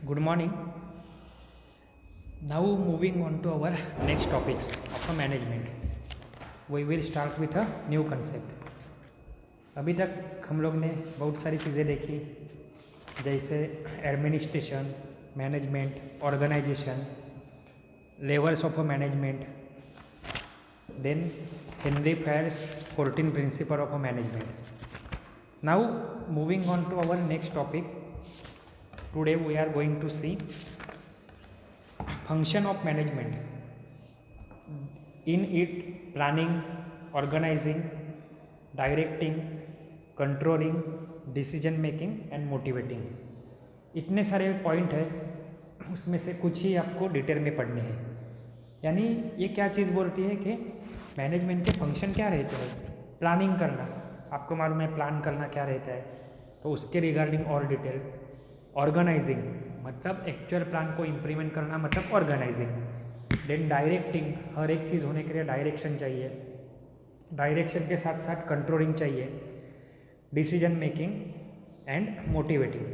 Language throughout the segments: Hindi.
Good morning. Now moving on to our next topics of management. We will start with a new concept. अभी तक हम लोग ने बहुत सारी चीज़ें देखी, जैसे administration, management, organisation, levels of management, then Henri Fayol's 14 principle of management. Now moving on to our next topic. Today we are going to see function of management. In it, planning, organizing, directing, controlling, decision making and motivating. इतने सारे पॉइंट है, उसमें से कुछ ही आपको डिटेल में पढ़ने हैं. यानी ये क्या चीज़ बोलती है कि मैनेजमेंट के फंक्शन क्या रहते हैं. प्लानिंग करना, आपको मालूम है प्लान करना क्या रहता है, तो उसके रिगार्डिंग और डिटेल. ऑर्गेनाइजिंग मतलब एक्चुअल प्लान को इम्प्लीमेंट करना, मतलब ऑर्गेनाइजिंग. देन डायरेक्टिंग, हर एक चीज़ होने के लिए डायरेक्शन चाहिए. डायरेक्शन के साथ साथ कंट्रोलिंग चाहिए. Decision making and motivating.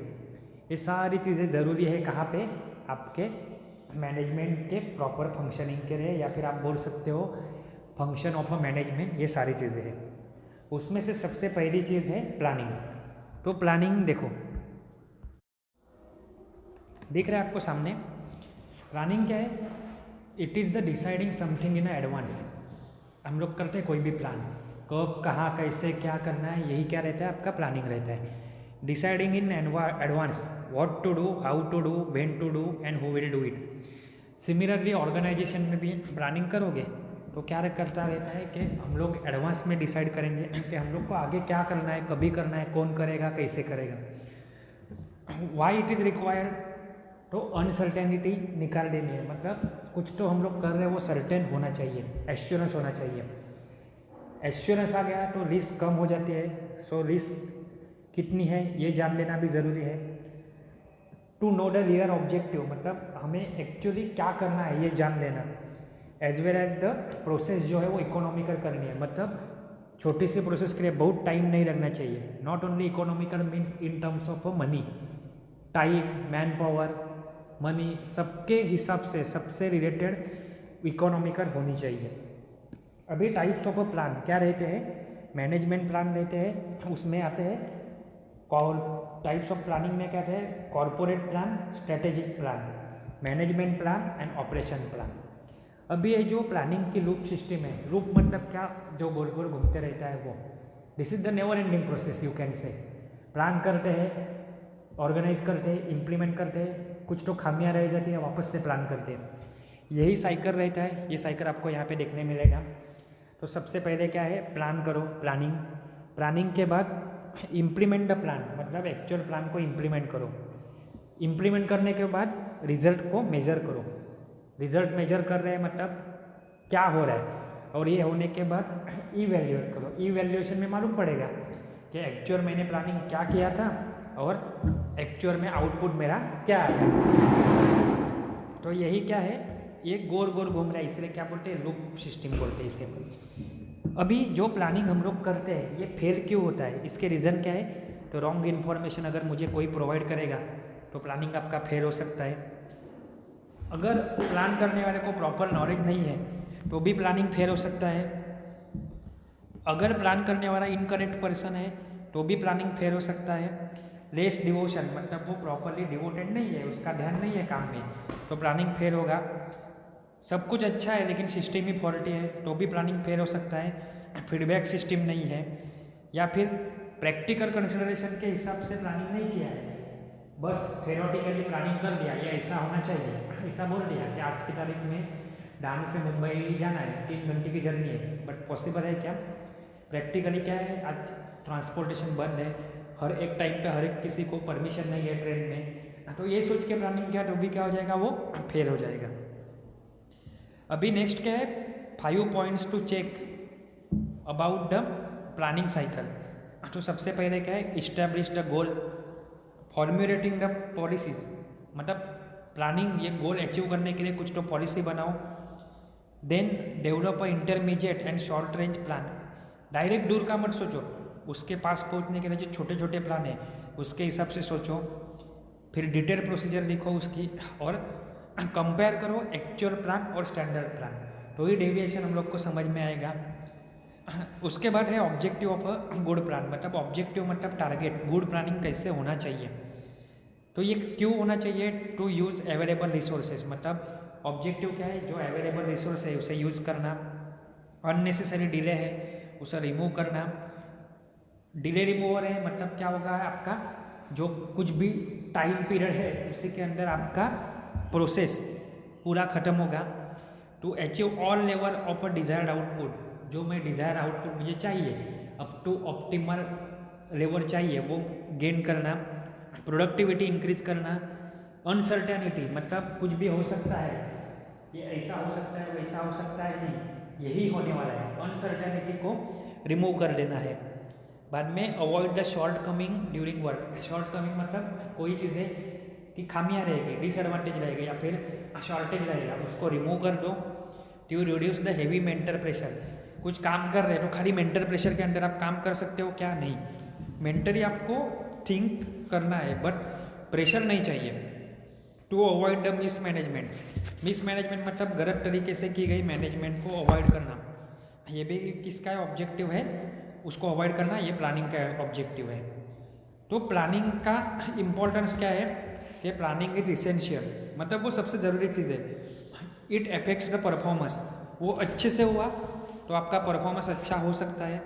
ये सारी चीज़ें ज़रूरी है कहाँ पे, आपके मैनेजमेंट के प्रॉपर फंक्शनिंग के लिए, या फिर आप बोल सकते हो फंक्शन ऑफ अ मैनेजमेंट. ये सारी चीज़ें हैं. उसमें से सबसे पहली चीज़ है प्लानिंग. तो प्लानिंग देखो, दिख रहा है आपको सामने. प्लानिंग क्या है? It is the deciding something in advance. हम लोग करते हैं कोई भी प्लान, कब कहाँ कैसे क्या करना है, यही क्या रहता है आपका प्लानिंग रहता है. Deciding in advance what to do, how to do, when to do and who will do it. Similarly organisation में भी प्लानिंग करोगे तो क्या करता रहता है कि हम लोग एडवांस में डिसाइड करेंगे कि हम लोग को आगे क्या करना है, कभी करना है, कौन करेगा, कैसे करेगा. वाई इट इज़ रिक्वायर्ड, तो अनसर्टेनिटी निकाल देनी है. मतलब कुछ तो हम लोग कर रहे हैं वो सर्टेन होना चाहिए, एश्योरेंस होना चाहिए. एश्योरेंस आ गया तो रिस्क कम हो जाती है. सो रिस्क कितनी है ये जान लेना भी ज़रूरी है. To know the real objective, मतलब हमें एक्चुअली क्या करना है ये जान लेना. As well as the process जो है वो इकोनॉमिकल करनी है. मतलब छोटी सी प्रोसेस के लिए बहुत टाइम नहीं लगना चाहिए. Not only economical means in terms of money, time, man power, money, सबके हिसाब से सबसे रिलेटेड इकोनॉमिकल होनी चाहिए. अभी टाइप्स ऑफ प्लान क्या रहते हैं? मैनेजमेंट प्लान रहते हैं, उसमें आते हैं टाइप्स ऑफ प्लानिंग में क्या थे? Corporate plan, strategic plan, management plan and operation plan. अभी ये जो प्लानिंग की लूप सिस्टम है, लूप मतलब क्या, जो गोल गोल घूमते रहता है वो. This is the never ending process you can say. Plan करते हैं, ऑर्गेनाइज करते हैं, इम्प्लीमेंट करते हैं, कुछ तो खामियां रह जाती है, वापस से प्लान करते हैं. यही साइकिल रहता है. ये साइकिल आपको यहाँ पे देखने मिलेगा. तो सबसे पहले क्या है? प्लान करो, प्लानिंग. प्लानिंग के बाद इम्प्लीमेंट द प्लान, मतलब एक्चुअल प्लान को इम्प्लीमेंट करो. इम्प्लीमेंट करने के बाद रिजल्ट को मेजर करो. रिजल्ट मेजर कर रहे हैं मतलब क्या हो रहा है, और ये होने के बाद इवैल्यूएट करो. इवैल्यूएशन में मालूम पड़ेगा कि एक्चुअल मैंने प्लानिंग क्या किया था और एक्चुअल में आउटपुट मेरा क्या आया. तो यही क्या है, ये गोल गोल घूम रहा है, इसलिए क्या बोलते हैं? लूप सिस्टम बोलते हैं इसे. अभी जो प्लानिंग हम लोग करते हैं ये फेल क्यों होता है, इसके रीज़न क्या है? तो रॉन्ग इन्फॉर्मेशन अगर मुझे कोई प्रोवाइड करेगा तो प्लानिंग आपका फेल हो सकता है. अगर प्लान करने वाले को प्रॉपर नॉलेज नहीं है तो भी प्लानिंग फेल हो सकता है. अगर प्लान करने वाला इनकरेक्ट पर्सन है तो भी प्लानिंग फेल हो सकता है. लेस डिवोशन, मतलब वो प्रॉपरली डिवोटेड नहीं है, उसका ध्यान नहीं है काम में, तो प्लानिंग फेल होगा. सब कुछ अच्छा है लेकिन सिस्टम ही फॉल्टी है तो भी प्लानिंग फेल हो सकता है. फीडबैक सिस्टम नहीं है, या फिर प्रैक्टिकल कंसिडरेशन के हिसाब से प्लानिंग नहीं किया है, बस थ्योरेटिकली प्लानिंग कर दिया, ये ऐसा होना चाहिए, ऐसा बोल दिया कि आज की तारीख में डांग से मुंबई जाना है, 3 घंटे की जर्नी है. बट पॉसिबल है क्या? प्रैक्टिकली क्या है, आज ट्रांसपोर्टेशन बंद है, हर एक टाइम पे हर एक किसी को परमिशन नहीं है ट्रेन में, तो ये सोच के प्लानिंग किया तो भी क्या हो जाएगा, वो फेल हो जाएगा. अभी नेक्स्ट क्या है? 5 points to check about the planning cycle. तो सबसे पहले क्या है? Establish the goal, formulating the policies, मतलब प्लानिंग, ये गोल अचीव करने के लिए कुछ तो पॉलिसी बनाओ. Then develop a intermediate and short range plan. Direct दूर का मत सोचो, उसके पास पहुंचने के लिए जो छोटे छोटे प्लान है उसके हिसाब से सोचो. फिर डिटेल प्रोसीजर लिखो उसकी, और कंपेयर करो एक्चुअल प्लान और स्टैंडर्ड प्लान, तो ही डेविएशन हम लोग को समझ में आएगा। उसके बाद है objective of a good plan, मतलब ऑब्जेक्टिव मतलब टारगेट, गुड प्लानिंग कैसे होना चाहिए। तो ये क्यों होना चाहिए? टू यूज़ अवेलेबल रिसोर्सेज, मतलब ऑब्जेक्टिव क्या है, जो अवेलेबल रिसोर्स है उसे यूज़ करना, अननेसेसरी डिले है उसे रिमूव करना। डिले रिमूवर है मतलब क्या होगा, आपका जो कुछ भी टाइम पीरियड है उसी के अंदर आपका प्रोसेस पूरा ख़त्म होगा। To achieve all level of a desired output, जो मैं डिज़ायर आउटपुट मुझे चाहिए अप टू ऑप्टिमल लेवल चाहिए वो गेन करना। प्रोडक्टिविटी इंक्रीज करना। अनसर्टेनिटी मतलब कुछ भी हो सकता है, ये ऐसा हो सकता है वैसा हो सकता है, नहीं यही होने वाला है, अनसर्टेनिटी को रिमूव कर देना है। बाद में avoid the short coming during work, short coming मतलब कोई चीज़ें की खामियां रहेगी, डिसएडवांटेज रहेगा या फिर शॉर्टेज रहेगा, उसको रिमूव कर दो। To reduce the heavy mental pressure, कुछ काम कर रहे हैं तो खाली मेंटल प्रेशर के अंदर आप काम कर सकते हो क्या? नहीं, मेंटली आपको थिंक करना है बट प्रेशर नहीं चाहिए। To avoid the mismanagement, mismanagement मतलब गलत तरीके से की गई मैनेजमेंट को अवॉइड करना, ये भी किसका ऑब्जेक्टिव है, उसको अवॉइड करना, ये प्लानिंग का ऑब्जेक्टिव है। तो प्लानिंग का इम्पोर्टेंस क्या है कि प्लानिंग इज इसेंशियल, मतलब वो सबसे ज़रूरी चीज़ है। इट अफेक्ट्स द परफॉर्मेंस, वो अच्छे से हुआ तो आपका परफॉर्मेंस अच्छा हो सकता है।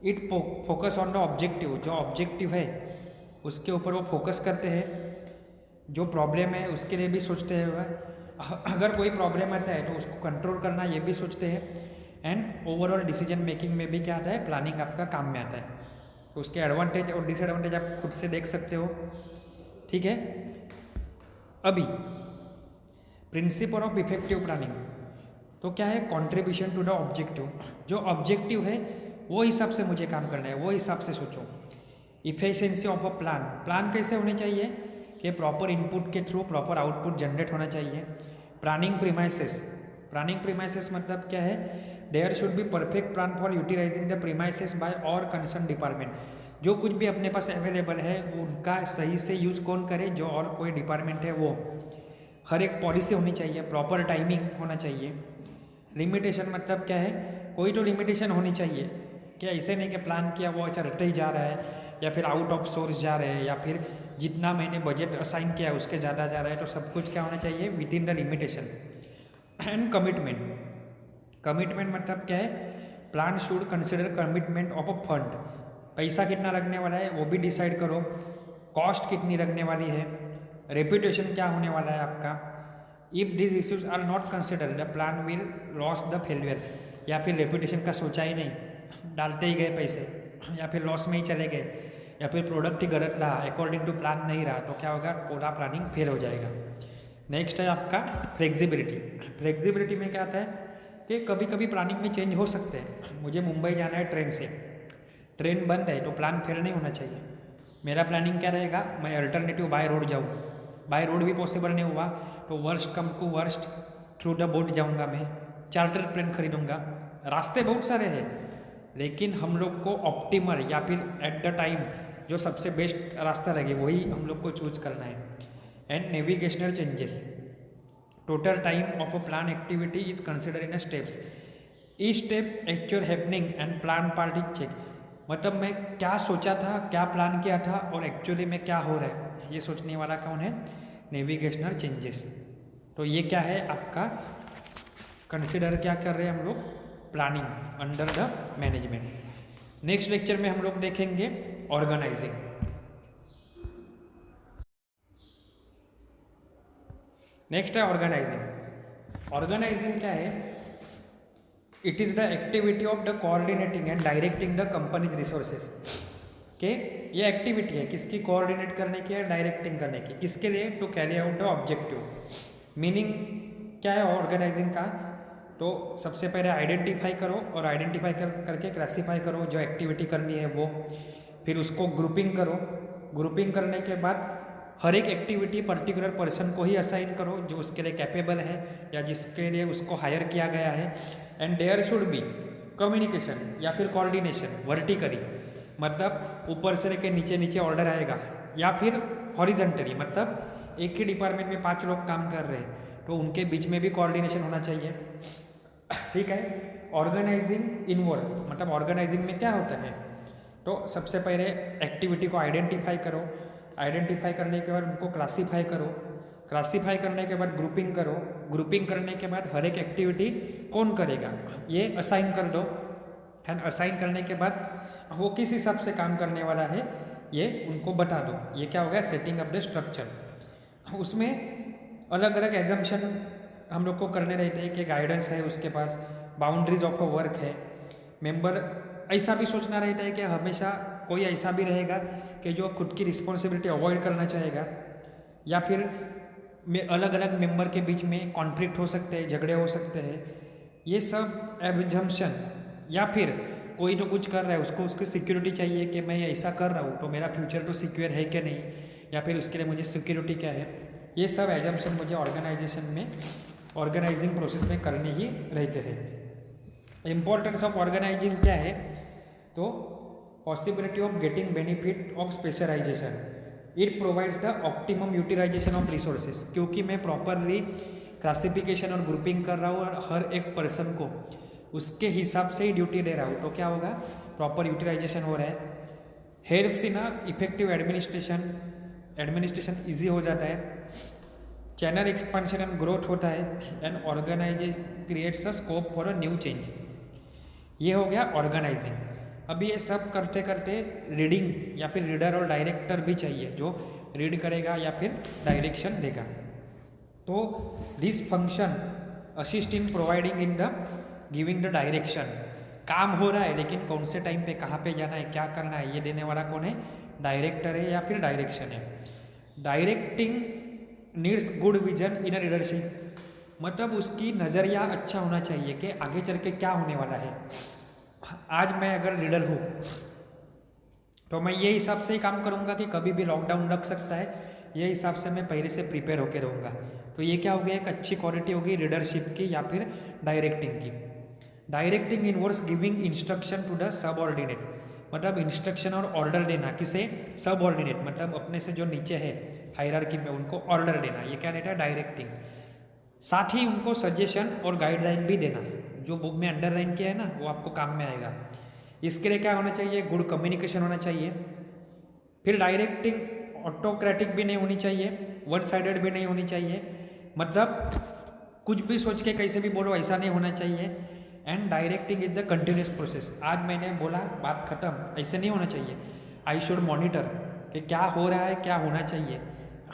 It focus on the objective, जो ऑब्जेक्टिव है उसके ऊपर वो फोकस करते हैं। जो प्रॉब्लम है उसके लिए भी सोचते हैं वह, अगर कोई प्रॉब्लम आता है तो उसको कंट्रोल करना ये भी सोचते हैं। एंड ओवरऑल डिसीजन मेकिंग में भी क्या आता है, प्लानिंग आपका काम में आता है। तो उसके एडवांटेज और डिसएडवांटेज आप खुद से देख सकते हो, ठीक है। अभी प्रिंसिपल ऑफ इफेक्टिव प्लानिंग, तो क्या है, कंट्रीब्यूशन टू द ऑब्जेक्टिव, जो ऑब्जेक्टिव है वो हिसाब से मुझे काम करना है, वो हिसाब से सोचो। Efficiency of a plan, plan कैसे होने चाहिए कि प्रॉपर इनपुट के थ्रू प्रॉपर आउटपुट जनरेट होना चाहिए। प्लानिंग प्रीमाइसेस, प्लानिंग प्रीमाइसेस मतलब क्या है, there should be perfect plan for utilising the premises by our concern department, जो कुछ भी अपने पास अवेलेबल है उनका सही से यूज़ कौन करे, जो और कोई डिपार्टमेंट है वो। हर एक पॉलिसी होनी चाहिए, प्रॉपर टाइमिंग होना चाहिए। लिमिटेशन मतलब क्या है, कोई तो लिमिटेशन होनी चाहिए कि ऐसे नहीं कि प्लान किया वो अच्छा रटते ही जा रहा है, या फिर आउट ऑफ सोर्स जा रहे हैं, या फिर जितना मैंने बजट असाइन किया है उसके ज़्यादा जा रहा है। तो सब कुछ क्या होना चाहिए, with in the limitation. And commitment, commitment मतलब क्या है, plan should consider commitment of a fund, पैसा कितना लगने वाला है वो भी डिसाइड करो, कॉस्ट कितनी लगने वाली है, रेपुटेशन क्या होने वाला है आपका। If this issues are not consider the plan will loss the failure, या फिर रेपुटेशन का सोचा ही नहीं, डालते ही गए पैसे, या फिर लॉस में ही चले गए, या फिर प्रोडक्ट ही गलत रहा, अकॉर्डिंग टू प्लान नहीं रहा, तो क्या होगा, पूरा प्लानिंग फेल हो जाएगा। नेक्स्ट है आपका फ्लेक्सिबिलिटी, फ्लेक्सिबिलिटी में क्या आता है कि कभी कभी प्लानिंग में चेंज हो सकते हैं। मुझे मुंबई जाना है ट्रेन से, ट्रेन बंद है तो प्लान फेल नहीं होना चाहिए। मेरा प्लानिंग क्या रहेगा, मैं अल्टरनेटिव बाय रोड जाऊँ, बाय रोड भी पॉसिबल नहीं हुआ तो worst come to worst through the boat जाऊँगा, मैं चार्टर प्लेन खरीदूँगा। रास्ते बहुत सारे हैं लेकिन हम लोग को ऑप्टिमल या फिर एट द टाइम जो सबसे बेस्ट रास्ता लगे वही हम लोग को चूज करना है। And navigational changes, total time of a plan activity is consider in steps, each step actual happening and plan part is check, मतलब मैं क्या सोचा था, क्या प्लान किया था और एक्चुअली में क्या हो रहा है, ये सोचने वाला कौन है, नेविगेशनल चेंजेस। तो ये क्या है आपका, कंसिडर क्या कर रहे हैं हम लोग, planning under the management. Next lecture में हम लोग देखेंगे ऑर्गेनाइजिंग। नेक्स्ट है ऑर्गेनाइजिंग। ऑर्गेनाइजिंग क्या है, it is the activity of the coordinating and directing the companies resources, के ये एक्टिविटी है किसकी, कोऑर्डिनेट करने की है, डायरेक्टिंग करने की, किसके लिए, to carry out the objective. Meaning क्या है ऑर्गेनाइजिंग का, तो सबसे पहले आइडेंटिफाई करो और आइडेंटिफाई करके क्लासीफाई करो जो एक्टिविटी करनी है वो, फिर उसको ग्रुपिंग करो, ग्रुपिंग करने के बाद हर एक एक्टिविटी पर्टिकुलर पर्सन को ही असाइन करो जो उसके लिए कैपेबल है या जिसके लिए उसको हायर किया गया है। And there should be communication या फिर कोऑर्डिनेशन वर्टिकली, मतलब ऊपर से लेके नीचे नीचे ऑर्डर आएगा, या फिर हॉरिजेंटली, मतलब एक ही डिपार्टमेंट में 5 लोग काम कर रहे हैं तो उनके बीच में भी कोऑर्डिनेशन होना चाहिए। ठीक है। ऑर्गेनाइजिंग इनवॉल्व, मतलब ऑर्गेनाइजिंग में क्या होता है, तो सबसे पहले एक्टिविटी को आइडेंटिफाई करो, आइडेंटिफाई करने के बाद उनको क्लासीफाई करो, क्लासीफाई करने के बाद ग्रुपिंग करो, ग्रुपिंग करने के बाद हर एक एक्टिविटी कौन करेगा ये असाइन कर दो, एंड असाइन करने के बाद वो किस हिसाब से काम करने वाला है ये उनको बता दो। ये क्या हो गया, सेटिंग अप द स्ट्रक्चर। उसमें अलग अलग एजम्पशन हम लोग को करने रहते हैं कि गाइडेंस है उसके पास, बाउंड्रीज ऑफ अ वर्क है, मेंबर ऐसा भी सोचना रहता है कि हमेशा कोई ऐसा भी रहेगा कि जो खुद की रिस्पॉन्सिबिलिटी अवॉइड करना चाहेगा, या फिर अलग अलग मेंबर के बीच में कॉन्फ्लिक्ट हो सकते हैं, झगड़े हो सकते हैं। ये सब एजम्पशन, या फिर कोई तो कुछ कर रहा है उसको उसकी सिक्योरिटी चाहिए कि मैं ऐसा कर रहा हूँ तो मेरा फ्यूचर तो सिक्योर है कि नहीं, या फिर उसके लिए मुझे सिक्योरिटी क्या है, ये सब एजम्पशन मुझे ऑर्गेनाइजेशन में ऑर्गेनाइजिंग प्रोसेस में करने ही रहते हैं। इम्पोर्टेंस ऑफ ऑर्गेनाइजिंग क्या है, तो possibility of getting benefit of specialisation, it provides the optimum utilisation of resources, क्योंकि मैं प्रॉपरली क्लासिफिकेशन और ग्रुपिंग कर रहा हूँ और हर एक पर्सन को उसके हिसाब से ही ड्यूटी दे रहा हूँ, तो क्या होगा, प्रॉपर यूटिलाइजेशन हो रहा है। Helps in effective administration, administration easy हो जाता है, चैनल एक्सपांशन एंड ग्रोथ होता है, and organisation creates a scope for a new change. ये हो गया ऑर्गेनाइजिंग। अभी ये सब करते करते रीडिंग या फिर रीडर और डायरेक्टर भी चाहिए जो रीड करेगा या फिर डायरेक्शन देगा। तो this function assist in providing in the giving the direction. काम हो रहा है लेकिन कौन से टाइम पे कहाँ पे जाना है, क्या करना है, ये देने वाला कौन है, डायरेक्टर है या फिर डायरेक्शन है। Directing needs good vision in a leadership, मतलब उसकी नज़रिया अच्छा होना चाहिए कि आगे चल के क्या होने वाला है। आज मैं अगर लीडर हूँ तो मैं ये हिसाब से ही काम करूँगा कि कभी भी लॉकडाउन लग सकता है, ये हिसाब से मैं पहले से प्रिपेयर होकर रहूँगा। तो ये क्या हो गया, एक अच्छी क्वालिटी होगी लीडरशिप की या फिर डायरेक्टिंग की। Directing inverse giving instruction to the subordinate, मतलब इंस्ट्रक्शन और ऑर्डर देना किसे, सबऑर्डिनेट, मतलब अपने से जो नीचे है हायरार्की में उनको ऑर्डर देना, ये क्या रहता है, डायरेक्टिंग। साथ ही उनको सजेशन और गाइडलाइन भी देना, जो बुक में अंडरलाइन किया है ना वो आपको काम में आएगा। इसके लिए क्या होना चाहिए, गुड कम्युनिकेशन होना चाहिए। फिर डायरेक्टिंग ऑटोक्रेटिक भी नहीं होनी चाहिए, वन साइडेड भी नहीं होनी चाहिए, मतलब कुछ भी सोच के कैसे भी बोलो ऐसा नहीं होना चाहिए। And directing is the continuous process, आज मैंने बोला बात खत्म, ऐसे नहीं होना चाहिए। आई शुड मॉनिटर कि क्या हो रहा है, क्या होना चाहिए,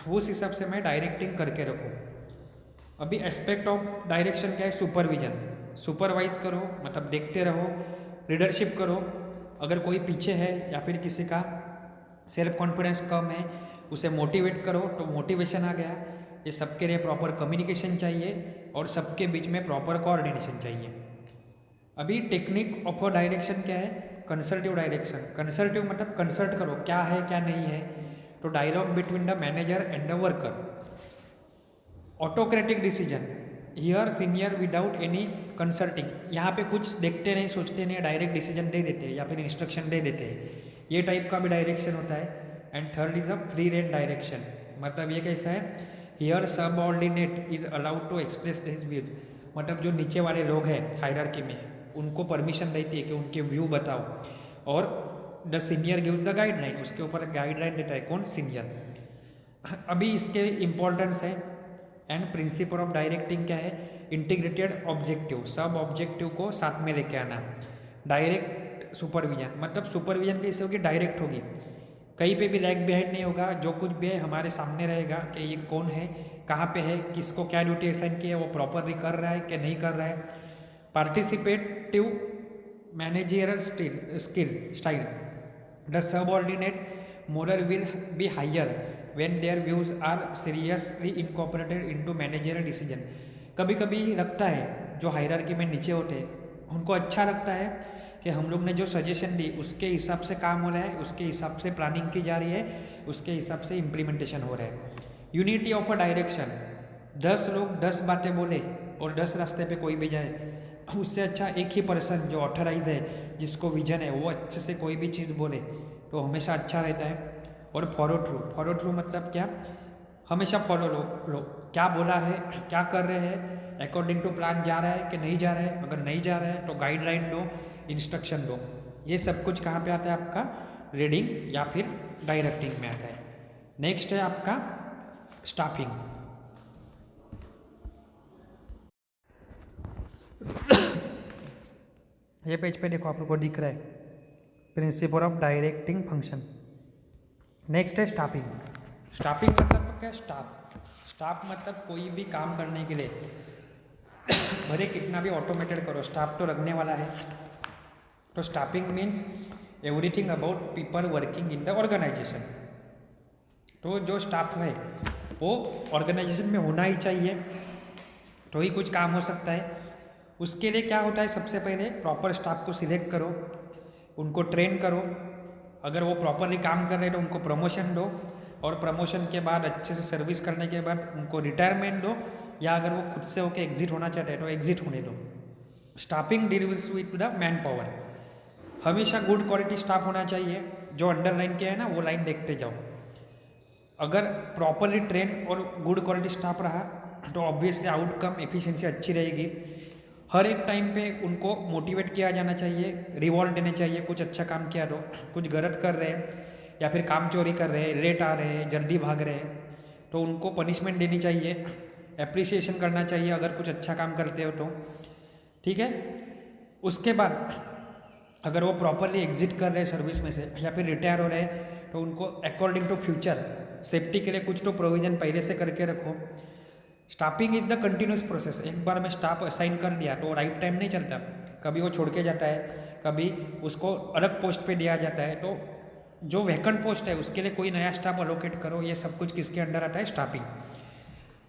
उस हिसाब से मैं डायरेक्टिंग करके रखूँ। अभी एस्पेक्ट ऑफ डायरेक्शन क्या है, सुपरविजन, सुपरवाइज करो, मतलब देखते रहो। लीडरशिप करो, अगर कोई पीछे है या फिर किसी का सेल्फ कॉन्फिडेंस कम है उसे मोटिवेट करो, तो मोटिवेशन आ गया। ये सबके लिए प्रॉपर कम्युनिकेशन चाहिए और सबके बीच में प्रॉपर कोऑर्डिनेशन चाहिए। अभी टेक्निक ऑफ अ डायरेक्शन क्या है, कंसल्टिव डायरेक्शन। कंसल्टिव मतलब कंसल्ट करो क्या है क्या नहीं है, तो dialogue between the manager and the worker. Autocratic decision, here senior without any consulting, यहाँ पे कुछ देखते नहीं सोचते नहीं, डायरेक्ट डिसीजन दे देते हैं या फिर इंस्ट्रक्शन दे देते हैं, ये टाइप का भी डायरेक्शन होता है। And third is a free range direction, मतलब ये कैसा है, here subordinate is allowed to express his views, मतलब जो नीचे वाले लोग हैं हायरार्की में उनको परमिशन देती है कि उनके व्यू बताओ, और the senior give the guideline, उसके ऊपर गाइडलाइन देता है कौन, सीनियर। अभी इसके इम्पोर्टेंस है एंड प्रिंसिपल ऑफ डायरेक्टिंग क्या है, इंटीग्रेटेड ऑब्जेक्टिव, सब ऑब्जेक्टिव को साथ में लेके आना। डायरेक्ट सुपरविजन, मतलब सुपरविजन कैसे होगी, डायरेक्ट होगी, कहीं पे भी लैग बिहाइंड नहीं होगा, जो कुछ भी है हमारे सामने रहेगा कि ये कौन है, कहाँ पे है, किसको क्या ड्यूटी असाइन की है, वो प्रॉपरली कर रहा है कि नहीं कर रहा है। Participative managerial skill style, the subordinate morale will be higher when their views are seriously incorporated into managerial decision। कभी कभी लगता है जो हायरार्की में नीचे होते हैं उनको अच्छा लगता है कि हम लोग ने जो सजेशन दी उसके हिसाब से काम हो रहा है, उसके हिसाब से प्लानिंग की जा रही है, उसके हिसाब से इम्प्लीमेंटेशन हो रहा है। यूनिटी ऑफ अ डायरेक्शन, 10 लोग 10 बातें बोले और 10 रास्ते पे कोई भी जाए, उससे अच्छा एक ही पर्सन जो ऑथराइज है, जिसको विजन है, वो अच्छे से कोई भी चीज़ बोले तो हमेशा अच्छा रहता है। और फॉलो थ्रू मतलब क्या, हमेशा फॉलो लो क्या बोला है, क्या कर रहे हैं, अकॉर्डिंग टू प्लान जा रहा है कि नहीं जा रहा है, अगर नहीं जा रहा है तो गाइडलाइन दो, इंस्ट्रक्शन दो। ये सब कुछ कहाँ पे आता है आपका, रीडिंग या फिर डायरेक्टिंग में आता है। नेक्स्ट है आपका स्टाफिंग। ये पेज पे देखो आप लोग को दिख रहा है principle of directing function. Next है स्टाफिंग। स्टाफिंग मतलब क्या, स्टाफ मतलब कोई भी काम करने के लिए भले कितना भी ऑटोमेटेड करो, स्टाफ तो लगने वाला है। तो staffing means everything about people working in the organisation. तो जो स्टाफ है वो ऑर्गेनाइजेशन में होना ही चाहिए, तो ही कुछ काम हो सकता है। उसके लिए क्या होता है, सबसे पहले प्रॉपर स्टाफ को सिलेक्ट करो, उनको ट्रेन करो, अगर वो प्रॉपरली काम कर रहे हैं तो उनको प्रमोशन दो, और प्रमोशन के बाद अच्छे से सर्विस करने के बाद उनको रिटायरमेंट दो, या अगर वो खुद से होकर एग्जिट होना चाहते हैं तो एग्जिट होने दो। Staffing deals with the man power. हमेशा गुड क्वालिटी स्टाफ होना चाहिए। जो अंडरलाइन किया है ना वो लाइन देखते जाओ। अगर प्रॉपरली ट्रेन और गुड क्वालिटी स्टाफ रहा तो ऑब्वियसली आउटकम एफिशिएंसी अच्छी रहेगी। हर एक टाइम पे उनको मोटिवेट किया जाना चाहिए, रिवॉर्ड देने चाहिए, कुछ अच्छा काम किया तो, कुछ गलत कर रहे हैं या फिर काम चोरी कर रहे हैं, लेट आ रहे हैं, जल्दी भाग रहे हैं तो उनको पनिशमेंट देनी चाहिए, एप्रिसिएशन करना चाहिए अगर कुछ अच्छा काम करते हो तो, ठीक है। उसके बाद अगर वो प्रॉपरली एग्जिट कर रहे हैं सर्विस में से या फिर रिटायर हो रहे हैं तो उनको अकॉर्डिंग टू फ्यूचर सेफ्टी के लिए कुछ तो प्रोविज़न पहले से करके रखो। Staffing is the continuous process. एक बार में स्टाफ असाइन कर दिया तो राइट टाइम नहीं चलता, कभी वो छोड़ के जाता है, कभी उसको अलग पोस्ट पे दिया जाता है। तो जो वैकेंट पोस्ट है उसके लिए कोई नया स्टाफ अलोकेट करो। ये सब कुछ किसके अंडर आता है, staffing.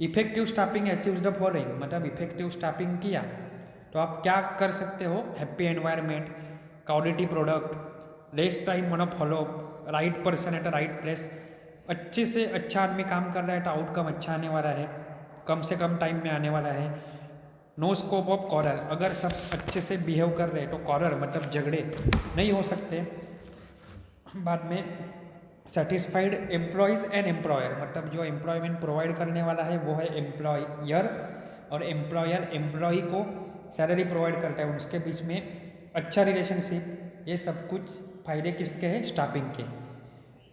Effective staffing achieves the following. मतलब इफेक्टिव स्टाफिंग किया तो आप क्या कर सकते हो, happy environment, quality product, less time on follow, right person at right place. अच्छे से अच्छा आदमी काम कर रहा है तो आउटकम अच्छा आने वाला है, कम से कम टाइम में आने वाला है। No scope of quarrel. अगर सब अच्छे से बिहेव कर रहे हैं तो कॉरर मतलब झगड़े नहीं हो सकते। बाद में सेटिस्फाइड एम्प्लॉयज़ एंड एम्प्लॉयर। मतलब जो एम्प्लॉयमेंट प्रोवाइड करने वाला है वो है एम्प्लॉयर, और एम्प्लॉयर एम्प्लॉय को सैलरी प्रोवाइड करता है, उसके बीच में अच्छा रिलेशनशिप। ये सब कुछ फायदे किसके हैं, स्टाफिंग के।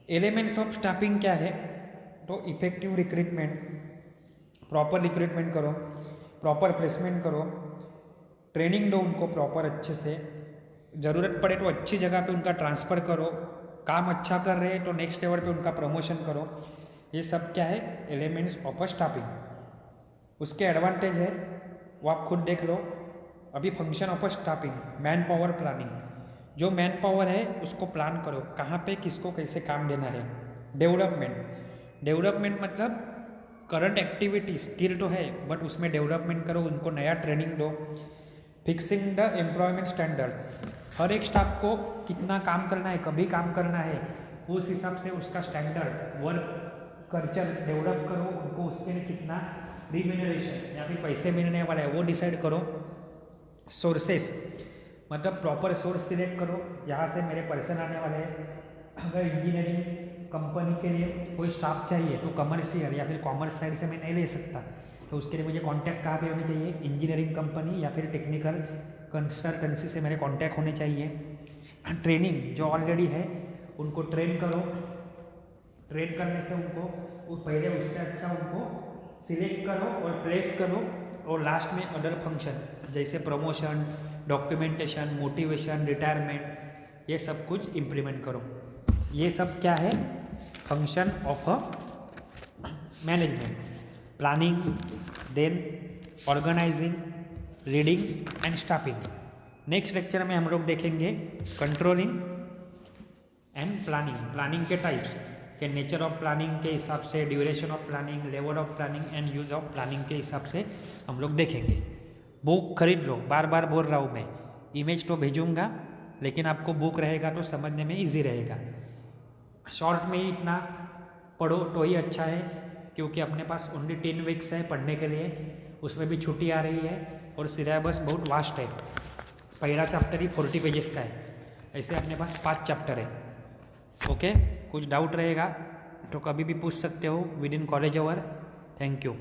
एलिमेंट्स ऑफ स्टाफिंग क्या है, तो इफेक्टिव रिक्रूटमेंट, प्रॉपर रिक्रूटमेंट करो, प्रॉपर प्लेसमेंट करो, ट्रेनिंग दो उनको प्रॉपर अच्छे से, ज़रूरत पड़े तो अच्छी जगह पे उनका ट्रांसफ़र करो, काम अच्छा कर रहे हैं तो नेक्स्ट लेवल पे उनका प्रमोशन करो। ये सब क्या है, एलिमेंट्स ऑफ अ स्टाफिंग। उसके एडवांटेज है वो आप खुद देख लो। अभी function of a staffing, man power planning. जो मैन पावर है उसको प्लान करो, कहाँ पे किसको कैसे काम देना है। डेवलपमेंट मतलब करंट एक्टिविटी स्किल तो है बट उसमें डेवलपमेंट करो, उनको नया ट्रेनिंग दो। Fixing the employment standard. हर एक स्टाफ को कितना काम करना है, कभी काम करना है, उस हिसाब से उसका स्टैंडर्ड वर्क कल्चर डेवलप करो। उनको उसके लिए कितना रिम्यूनरेशन या फिर पैसे मिलने वाला है वो डिसाइड करो। सोर्सेस मतलब प्रॉपर सोर्स सिलेक्ट करो जहाँ से मेरे पर्सन आने वाले हैं। अगर इंजीनियरिंग कंपनी के लिए कोई स्टाफ चाहिए तो कमर्शियल या फिर कॉमर्स साइड से मैं नहीं ले सकता, तो उसके लिए मुझे कांटेक्ट कहाँ पे होने चाहिए, इंजीनियरिंग कंपनी या फिर टेक्निकल कंसल्टेंसी से मेरे कांटेक्ट होने चाहिए। ट्रेनिंग जो ऑलरेडी है उनको ट्रेन करो, ट्रेन करने से उनको पहले उससे अच्छा उनको सिलेक्ट करो और प्लेस करो। और लास्ट में अदर फंक्शन जैसे प्रमोशन, डॉक्यूमेंटेशन, मोटिवेशन, रिटायरमेंट, ये सब कुछ इम्प्लीमेंट करो। ये सब क्या है, function of a management, planning, then organising, leading and staffing. Next lecture में हम लोग देखेंगे कंट्रोलिंग एंड प्लानिंग, प्लानिंग के टाइप्स के, नेचर ऑफ प्लानिंग के हिसाब से, duration of planning, level of planning and use of planning के हिसाब से हम लोग देखेंगे। बुक खरीद लो, बार बार बोल रहा हूँ मैं, इमेज तो भेजूँगा लेकिन आपको बुक रहेगा तो समझने में इजी रहेगा। शॉर्ट में ही इतना पढ़ो तो ही अच्छा है, क्योंकि अपने पास ओनली 10 वीक्स है पढ़ने के लिए, उसमें भी छुट्टी आ रही है और सिलेबस बहुत वास्ट है। पहला चैप्टर ही 40 पेजेस का है, ऐसे अपने पास 5 चैप्टर है। ओके। कुछ डाउट रहेगा तो कभी भी पूछ सकते हो within college hour. Thank you.